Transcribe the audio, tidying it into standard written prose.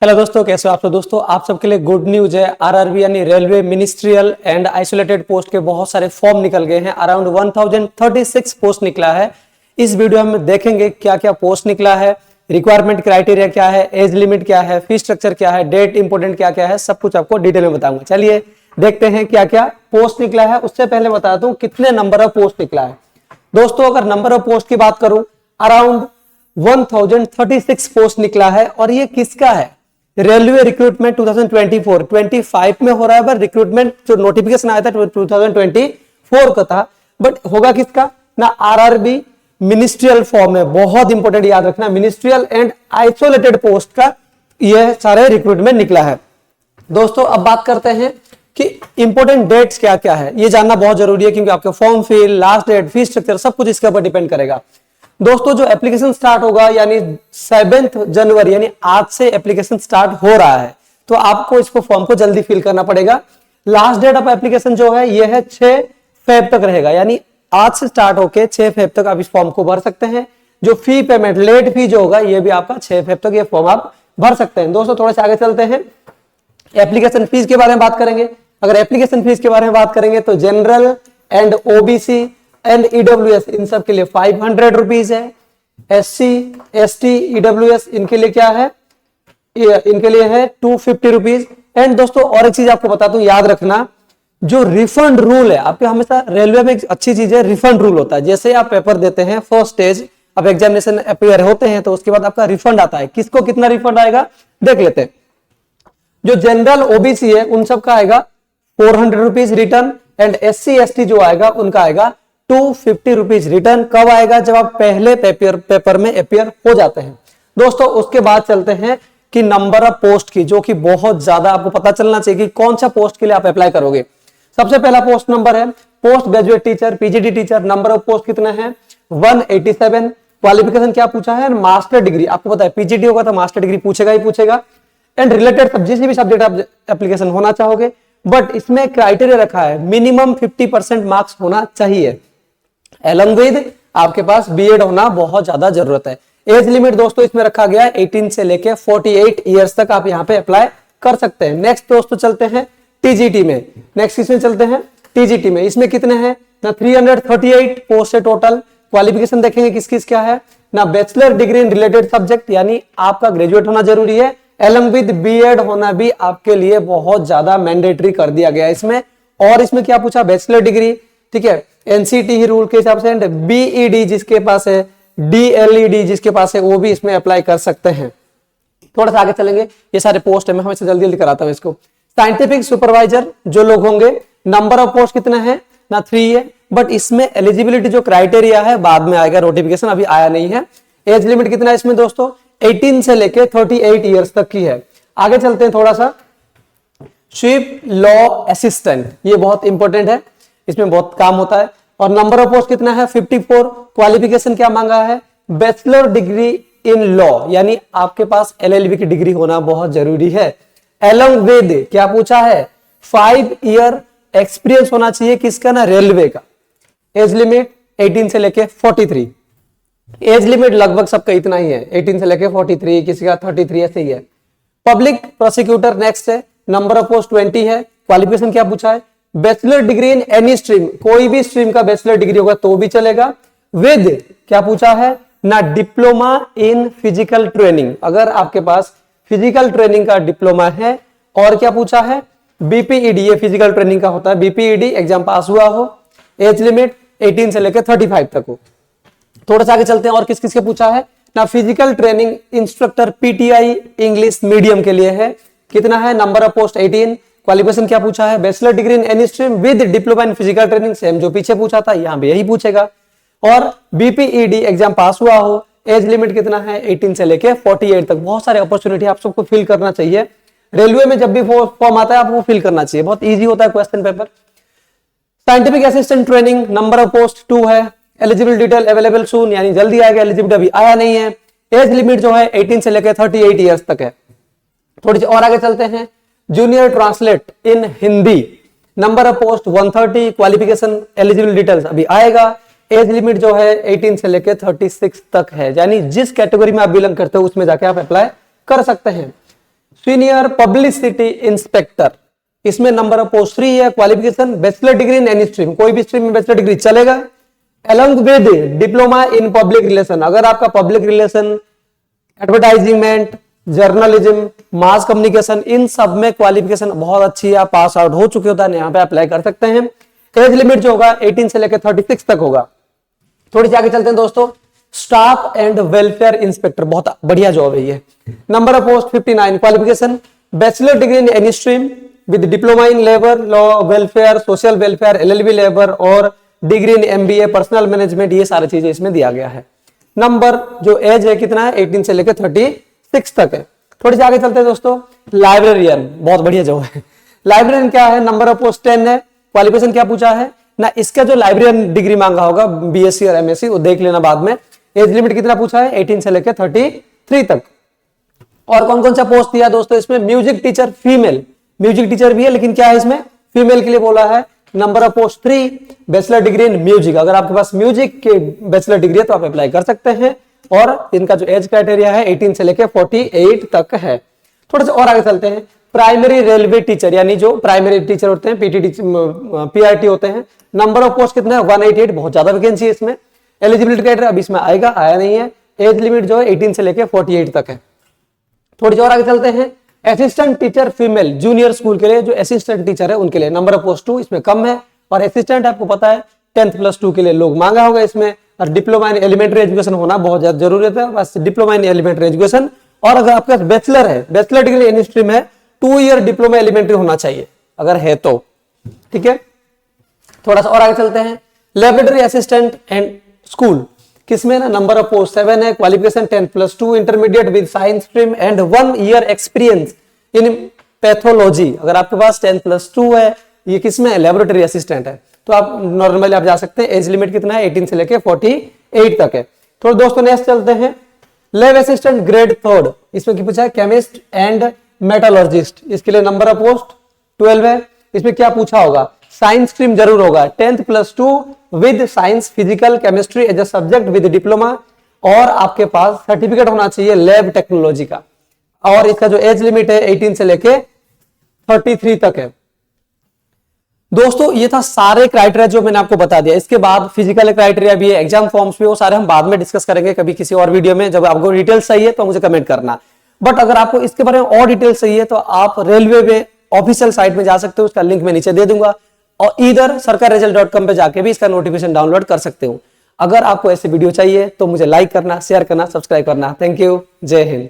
Hello दोस्तों, कैसे हो आप सब। दोस्तों आप सबके लिए गुड न्यूज है। आरआरबी यानी railway ministerial and isolated post के बहुत सारे फॉर्म निकल गए हैं। अराउंड 1036 पोस्ट निकला है। इस वीडियो में देखेंगे क्या क्या पोस्ट निकला है, रिक्वायरमेंट क्राइटेरिया क्या है, एज लिमिट क्या है, फीस स्ट्रक्चर क्या है, डेट इंपोर्टेंट क्या क्या है, सब कुछ आपको डिटेल में बताऊंगा। चलिए देखते हैं क्या क्या पोस्ट निकला है। उससे पहले बता दूं कितने नंबर ऑफ पोस्ट निकला है। दोस्तों अगर नंबर ऑफ पोस्ट की बात करूं, अराउंड 1036 पोस्ट निकला है। और ये किसका है? रेलवे रिक्रूटमेंट 2024-25 में हो रहा है। पर रिक्रूटमेंट जो नोटिफिकेशन आया था 2024 का था, बट होगा किसका ना, आरआरबी मिनिस्ट्रियल फॉर्म है। बहुत इंपॉर्टेंट याद रखना, मिनिस्ट्रियल एंड आइसोलेटेड पोस्ट का ये सारे रिक्रूटमेंट निकला है। दोस्तों अब बात करते हैं कि इंपॉर्टेंट डेट्स क्या क्या है। ये जानना बहुत जरूरी है क्योंकि आपके form fill, last date, fees structure सब कुछ इसके ऊपर डिपेंड करेगा। दोस्तों जो एप्लीकेशन स्टार्ट होगा यानी 7 जनवरी यानी आज से एप्लीकेशन स्टार्ट हो रहा है, तो आपको इसको फॉर्म को जल्दी फिल करना पड़ेगा। लास्ट डेट ऑफ एप्लीकेशन जो है ये है 6 फेब तक रहेगा, यानी आज से स्टार्ट होके 6 फेब तक आप इस फॉर्म को भर सकते हैं। जो फी पेमेंट, लेट फी जो होगा ये भी आपका 6 फेब तक ये फॉर्म आप भर सकते हैं। दोस्तों थोड़े से आगे चलते हैं, एप्लीकेशन फीस के बारे में बात करेंगे। अगर एप्लीकेशन फीस के बारे में बात करेंगे तो general and OBC and EWS इन सब के लिए 500 रुपीज है। एससी, एसटी, ईडब्ल्यूएस इनके लिए क्या है, इनके लिए है 250 रुपीज। एंड दोस्तों और एक चीज आपको बता दूं, याद रखना जो रिफंड रूल है आपके, हमेशा रेलवे में एक अच्छी चीज है, रिफंड रूल होता है। जैसे आप पेपर देते हैं फर्स्ट स्टेज, अब एग्जामिनेशन अपियर होते हैं तो उसके बाद आपका रिफंड आता है। किसको कितना रिफंड आएगा देख लेते हैं। जो जनरल ओबीसी है उन सब का आएगा 400 rupees return, and SC ST जो आएगा उनका आएगा 250 रुपीज रिटर्न। कब आएगा? जब आप पहले पेपर में अपियर हो जाते हैं। दोस्तों उसके बाद चलते हैं कि नंबर ऑफ पोस्ट की, जो कि बहुत ज्यादा आपको पता चलना चाहिए कि कौन सा पोस्ट के लिए आप अप्लाई करोगे। सबसे पहला पोस्ट नंबर है post graduate teacher, PGD teacher. Number of post कितने हैं? 187। क्वालिफिकेशन क्या पूछा है? Master degree. आपको पता है पीजीडी होगा तो मास्टर डिग्री पूछेगा ही पूछेगा। एंड रिलेटेड जिस भी सब्जेक्ट आप एप्लीकेशन होना चाहोगे, बट इसमें क्राइटेरिया रखा है मिनिमम 50% मार्क्स होना चाहिए। अलॉन्ग विद आपके पास बीएड होना बहुत ज्यादा जरूरत है। एज लिमिट दोस्तों इसमें रखा गया है 18 से लेके 48 इयर्स तक आप यहाँ पे अप्लाई कर सकते हैं। नेक्स्ट दोस्तों चलते हैं टीजीटी में। नेक्स्ट किसमें चलते हैं? टीजीटी में। इसमें कितने हैं ना, 338 पोस्ट है टोटल। क्वालिफिकेशन देखेंगे किस किस क्या है ना, bachelor degree in related subject यानी आपका ग्रेजुएट होना जरूरी है। अलॉन्ग विद बीएड होना भी आपके लिए बहुत ज्यादा मैंडेटरी कर दिया गया है इसमें। और इसमें क्या पूछा? बैचलर डिग्री, ठीक है, एनसीटी ही रूल के हिसाब से। एंड बीईडी जिसके पास है, डीएलईडी जिसके पास है, वो भी इसमें अप्लाई कर सकते हैं। थोड़ा सा आगे चलेंगे, ये सारे पोस्ट है, मैं हमेशा जल्दी जल्दी कराता हूं इसको। साइंटिफिक सुपरवाइजर जो लोग होंगे, नंबर ऑफ पोस्ट कितने हैं ना, 3 है। बट इसमें एलिजिबिलिटी जो क्राइटेरिया है बाद में आएगा, नोटिफिकेशन अभी आया नहीं है। एज लिमिट कितना है इसमें दोस्तों? 18 से लेके 38 इयर्स तक की है। आगे चलते हैं थोड़ा सा, स्वीप लॉ असिस्टेंट, ये बहुत इंपॉर्टेंट है, इसमें बहुत काम होता है। और नंबर ऑफ पोस्ट कितना है? 54। क्वालिफिकेशन क्या मांगा है? बैचलर डिग्री इन लॉ, यानी आपके पास एलएलबी की डिग्री होना बहुत जरूरी है। अलॉन्ग विद क्या पूछा है? 5 ईयर एक्सपीरियंस होना चाहिए। किसका ना, रेलवे का। एज लिमिट 18 से लेके 43। एज लिमिट लगभग सबका इतना ही है, 18 से लेके 43, किसी का 33 ऐसे ही है। पब्लिक प्रोसिक्यूटर नेक्स्ट है, नंबर ऑफ पोस्ट 20 है। क्वालिफिकेशन क्या पूछा है? Bachelor degree in any stream, कोई भी स्ट्रीम का बैचलर डिग्री होगा तो भी चलेगा। विद क्या पूछा है ना, डिप्लोमा इन फिजिकल ट्रेनिंग, अगर आपके पास फिजिकल ट्रेनिंग का डिप्लोमा है। और क्या पूछा है? बीपीईडी, ये फिजिकल ट्रेनिंग का होता है, बीपीईडी एग्जाम पास हुआ हो। एज लिमिट 18 से लेकर 35 तक हो। थोड़ा सा आगे चलते हैं और किस किस के पूछा है ना, physical training instructor PTI English medium के लिए है। कितना है? Number of post 18। क्वालिफिकेशन क्या पूछा है? Bachelor degree in any stream with diploma in physical training, same जो पीछे पूछा था यहां भी यही पूछेगा। और बीपीईडी एग्जाम पास हुआ हो। एज लिमिट कितना है? 18 से लेके 48 तक। बहुत सारे अपॉर्चुनिटी आप सबको फिल करना चाहिए। रेलवे में जब भी फॉर्म आता है आप वो फिल करना चाहिए, बहुत ईजी होता है question paper. Scientific assistant training, number of post 2 है। एलिजिबल डिटेल अवेलेबल सून, यानी जल्दी आएगा, एलिजिबिलिटी अभी आया नहीं है। एज लिमिट जो है 18 से लेकर 38 इयर्स तक है। थोड़ी सी और आगे चलते हैं, junior translate in Hindi, number of post 130। Qualification eligible details अभी आएगा। एज लिमिट जो है 18 से लेकर 36 तक है, यानी जिस कैटेगरी में आप बिलोंग करते हो उसमें जाके आप अप्लाई कर सकते हैं। सीनियर पब्लिसिटी इंस्पेक्टर, इसमें नंबर ऑफ पोस्ट 3 है। Qualification bachelor degree in any stream, कोई भी स्ट्रीम में बैचलर डिग्री चलेगा। Along with diploma in public relation, अगर आपका public relation, advertisement, journalism, mass communication, इन सब में क्वालिफिकेशन बहुत अच्छी है, आप पास आउट हो चुके होता है, यहाँ पे अप्लाई कर सकते हैं। एज लिमिट जो होगा 18 से लेकर 36 तक होगा। थोड़ी सी आगे चलते हैं दोस्तों। स्टाफ एंड वेलफेयर इंस्पेक्टर, बहुत बढ़िया जॉब है ये। Number of post 59। Qualification bachelor degree in any stream with diploma in labour law, welfare, social welfare, LLB labour और degree in MBA personal management, ये सारी चीजें इसमें दिया गया है। नंबर जो एज है कितना है, 18 से लेकर 36 तक है। थोड़ी सी आगे चलते हैं दोस्तों। लाइब्रेरियन, बहुत बढ़िया जॉब है। लाइब्रेरियन क्या है, नंबर ऑफ पोस्ट 10 है। क्वालिफिकेशन क्या पूछा है ना, इसका जो लाइब्रेरियन डिग्री मांगा होगा BSc और MSc वो देख लेना बाद में। एज लिमिट कितना पूछा है, 18 से लेकर 33 तक। और कौन कौन सा पोस्ट दिया दोस्तों इसमें, music teacher female, music teacher भी है लेकिन क्या है इसमें फीमेल के लिए बोला है। Number of post 3, bachelor degree in music, अगर आपके पास म्यूजिक के बैचलर डिग्री है तो आप अप्लाई कर सकते हैं। और इनका जो एज क्राइटेरिया है 18 से लेकर 48 तक है। थोड़ा सा और आगे चलते हैं। प्राइमरी रेलवे टीचर, यानी जो प्राइमरी टीचर होते हैं, PRT होते हैं। नंबर ऑफ पोस्ट कितना है, 188, बहुत ज्यादा वैकेंसी है इसमें। एलिजिबिलिटी क्राइटेरिया अब इसमें आएगा, आया नहीं है। एज लिमिट जो है 18 से लेकर 48 तक है। थोड़ी और आगे चलते हैं। Assistant teacher female, junior school के लिए जो असिस्टेंट टीचर है उनके लिए नंबर ऑफ पोस्ट 2, इसमें कम है। और असिस्टेंट आपको पता है 10+2 के लिए लोग मांगा होगा इसमें। और डिप्लोमा इन एलिमेंट्री एजुकेशन होना बहुत ज्यादा जरूरत है, बस डिप्लोमा इन एलिमेंट्री एजुकेशन। और अगर आपका बैचलर है, बैचलर डिग्री इन स्ट्रीम है, 2 ईयर डिप्लोमा एलिमेंट्री होना चाहिए अगर है तो, ठीक है। थोड़ा सा और आगे चलते हैं। लेबोरेटरी असिस्टेंट एंड स्कूल, किसमें ना नंबर ऑफ पोस्ट 7 है। Qualification 10+2 intermediate with science stream and 1 year experience in pathology, अगर आपके पास 10+2 है, ये किसमें है, लेबोरेटरी असिस्टेंट है, तो आप नॉर्मली आप जा सकते हैं। एज लिमिट कितना है, 18 से लेकर 48 तक है। तो दोस्तों नेक्स्ट चलते हैं। लैब असिस्टेंट ग्रेड 3, इसमें क्या पूछा है, केमिस्ट एंड मेटलर्जिस्ट, इसके लिए नंबर ऑफ पोस्ट 12 है। इसमें क्या पूछा होगा, साइंस स्ट्रीम जरूर होगा, 10+2 with science physical chemistry as a subject with diploma, और आपके पास सर्टिफिकेट होना चाहिए लैब टेक्नोलॉजी का। और इसका जो एज लिमिट है 18 से लेके 33 तक है। दोस्तों ये था सारे क्राइटेरिया जो मैंने आपको बता दिया। इसके बाद फिजिकल क्राइटेरिया भी है, एग्जाम फॉर्म्स भी, वो सारे हम बाद में डिस्कस करेंगे कभी किसी और वीडियो में। जब आपको डिटेल चाहिए तो मुझे कमेंट करना। बट अगर आपको इसके बारे में और डिटेल चाहिए तो आप रेलवे में ऑफिशियल साइट में जा सकते हो, उसका लिंक मैं नीचे दे दूंगा। और इधर sarkarresult.com पे जाके भी इसका नोटिफिकेशन डाउनलोड कर सकते हो। अगर आपको ऐसे वीडियो चाहिए तो मुझे लाइक करना, शेयर करना, सब्सक्राइब करना। थैंक यू, जय हिंद।